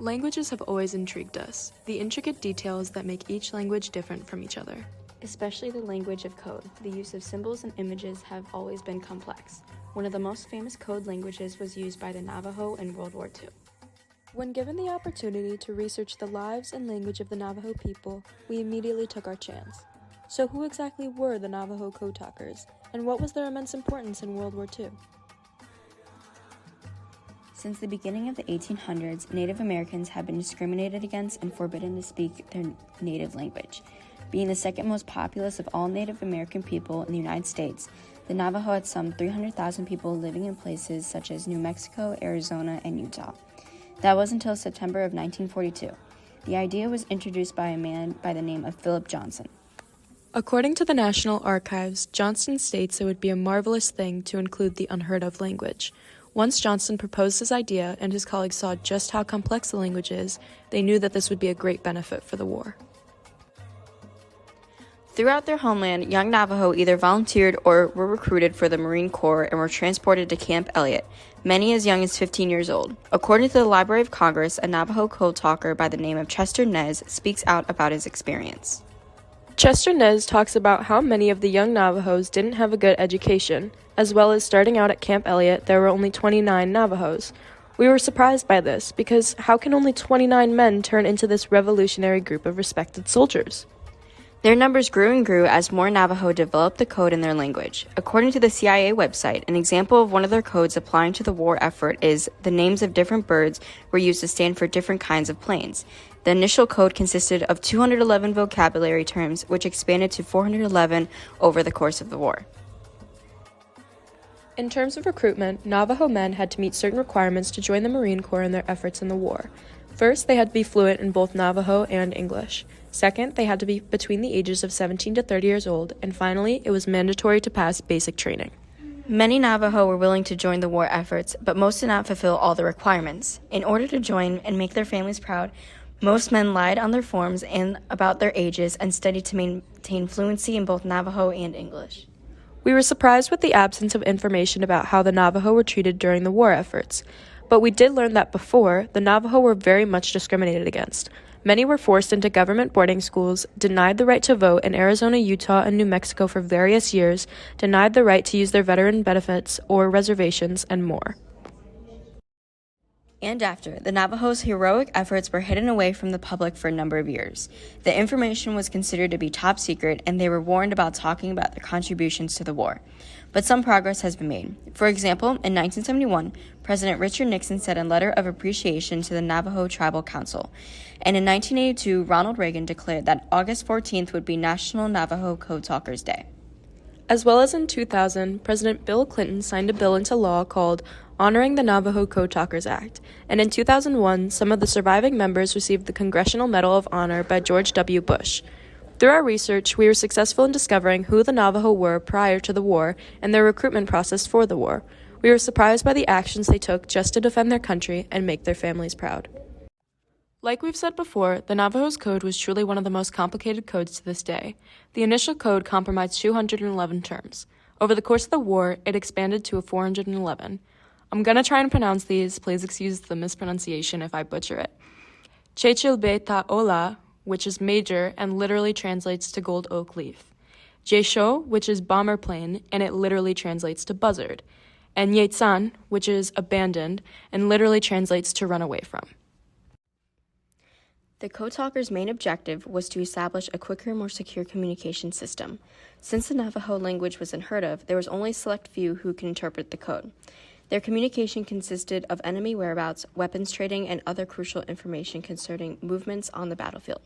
Languages have always intrigued us, the intricate details that make each language different from each other. Especially the language of code. The use of symbols and images have always been complex. One of the most famous code languages was used by the Navajo in World War II. When given the opportunity to research the lives and language of the Navajo people, we immediately took our chance. So who exactly were the Navajo code talkers, and what was their immense importance in World War II? Since the beginning of the 1800s, Native Americans have been discriminated against and forbidden to speak their native language. Being the second most populous of all Native American people in the United States, the Navajo had some 300,000 people living in places such as New Mexico, Arizona, and Utah. That was until September of 1942. The idea was introduced by a man by the name of Philip Johnson. According to the National Archives, Johnson states it would be a marvelous thing to include the unheard-of language. Once Johnson proposed his idea and his colleagues saw just how complex the language is, they knew that this would be a great benefit for the war. Throughout their homeland, young Navajo either volunteered or were recruited for the Marine Corps and were transported to Camp Elliott, many as young as 15 years old. According to the Library of Congress, a Navajo code talker by the name of Chester Nez speaks out about his experience. Chester Nez talks about how many of the young Navajos didn't have a good education. As well as starting out at Camp Elliott, there were only 29 Navajos. We were surprised by this, because how can only 29 men turn into this revolutionary group of respected soldiers? Their numbers grew and grew as more Navajo developed the code in their language. According to the CIA website, an example of one of their codes applying to the war effort is the names of different birds were used to stand for different kinds of planes. The initial code consisted of 211 vocabulary terms, which expanded to 411 over the course of the war. In terms of recruitment, Navajo men had to meet certain requirements to join the Marine Corps in their efforts in the war. First, they had to be fluent in both Navajo and English. Second, they had to be between the ages of 17 to 30 years old. And finally, it was mandatory to pass basic training. Many Navajo were willing to join the war efforts, but most did not fulfill all the requirements. In order to join and make their families proud, most men lied on their forms and about their ages and studied to maintain fluency in both Navajo and English. We were surprised with the absence of information about how the Navajo were treated during the war efforts, but we did learn that before, the Navajo were very much discriminated against. Many were forced into government boarding schools, denied the right to vote in Arizona, Utah, and New Mexico for various years, denied the right to use their veteran benefits or reservations, and more. And after, the Navajo's heroic efforts were hidden away from the public for a number of years. The information was considered to be top secret, and they were warned about talking about their contributions to the war. But some progress has been made. For example, in 1971, President Richard Nixon sent a letter of appreciation to the Navajo Tribal Council. And in 1982, Ronald Reagan declared that August 14th would be National Navajo Code Talkers Day. As well as in 2000, President Bill Clinton signed a bill into law called Honoring the Navajo Code Talkers Act, and in 2001, some of the surviving members received the Congressional Medal of Honor by George W. Bush. Through our research, we were successful in discovering who the Navajo were prior to the war and their recruitment process for the war. We were surprised by the actions they took just to defend their country and make their families proud. Like we've said before, the Navajo's code was truly one of the most complicated codes to this day. The initial code comprised 211 terms. Over the course of the war, it expanded to 411. I'm going to try and pronounce these. Please excuse the mispronunciation if I butcher it. Chechilbetaola, which is major and literally translates to gold oak leaf. Jesho, which is bomber plane, and it literally translates to buzzard. And Yetsan, which is abandoned and literally translates to run away from. The Code Talkers' main objective was to establish a quicker, more secure communication system. Since the Navajo language was unheard of, there was only a select few who could interpret the code. Their communication consisted of enemy whereabouts, weapons trading, and other crucial information concerning movements on the battlefield.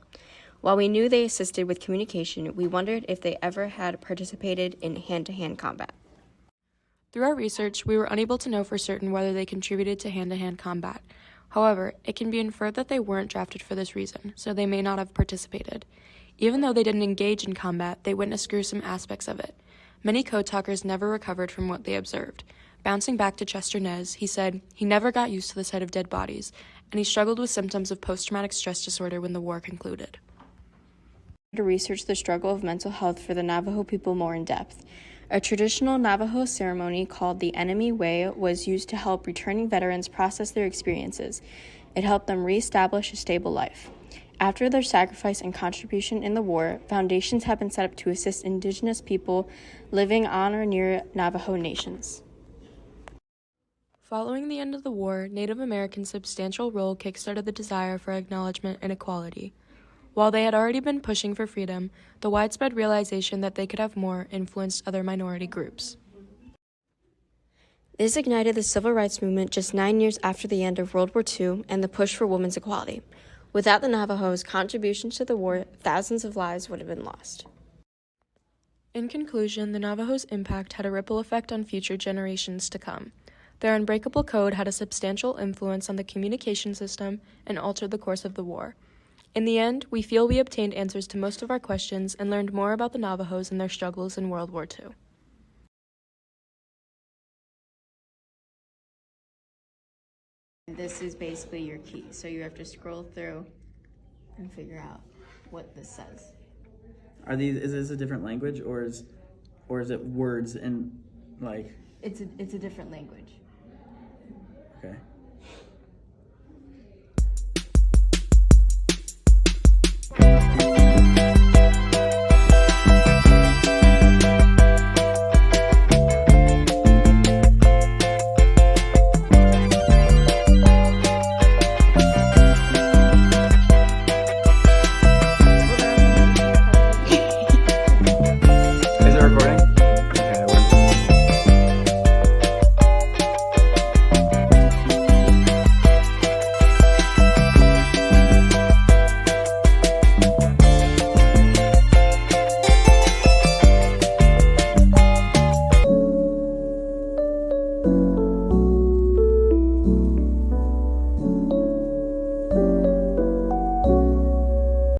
While we knew they assisted with communication, we wondered if they ever had participated in hand-to-hand combat. Through our research, we were unable to know for certain whether they contributed to hand-to-hand combat. However, it can be inferred that they weren't drafted for this reason, so they may not have participated. Even though they didn't engage in combat, they witnessed gruesome aspects of it. Many code talkers never recovered from what they observed. Bouncing back to Chester Nez, he said he never got used to the sight of dead bodies, and he struggled with symptoms of post-traumatic stress disorder when the war concluded. To research the struggle of mental health for the Navajo people more in depth. A traditional Navajo ceremony called the Enemy Way was used to help returning veterans process their experiences. It helped them reestablish a stable life. After their sacrifice and contribution in the war, foundations have been set up to assist indigenous people living on or near Navajo nations. Following the end of the war, Native Americans' substantial role kickstarted the desire for acknowledgement and equality. While they had already been pushing for freedom, the widespread realization that they could have more influenced other minority groups. This ignited the civil rights movement just 9 years after the end of World War II and the push for women's equality. Without the Navajos' contributions to the war, thousands of lives would have been lost. In conclusion, the Navajos' impact had a ripple effect on future generations to come. Their unbreakable code had a substantial influence on the communication system and altered the course of the war. In the end, we feel we obtained answers to most of our questions and learned more about the Navajos and their struggles in World War II. This is basically your key, so you have to scroll through and figure out what this says. Is this a different language, or is it words and like? It's a different language. Okay.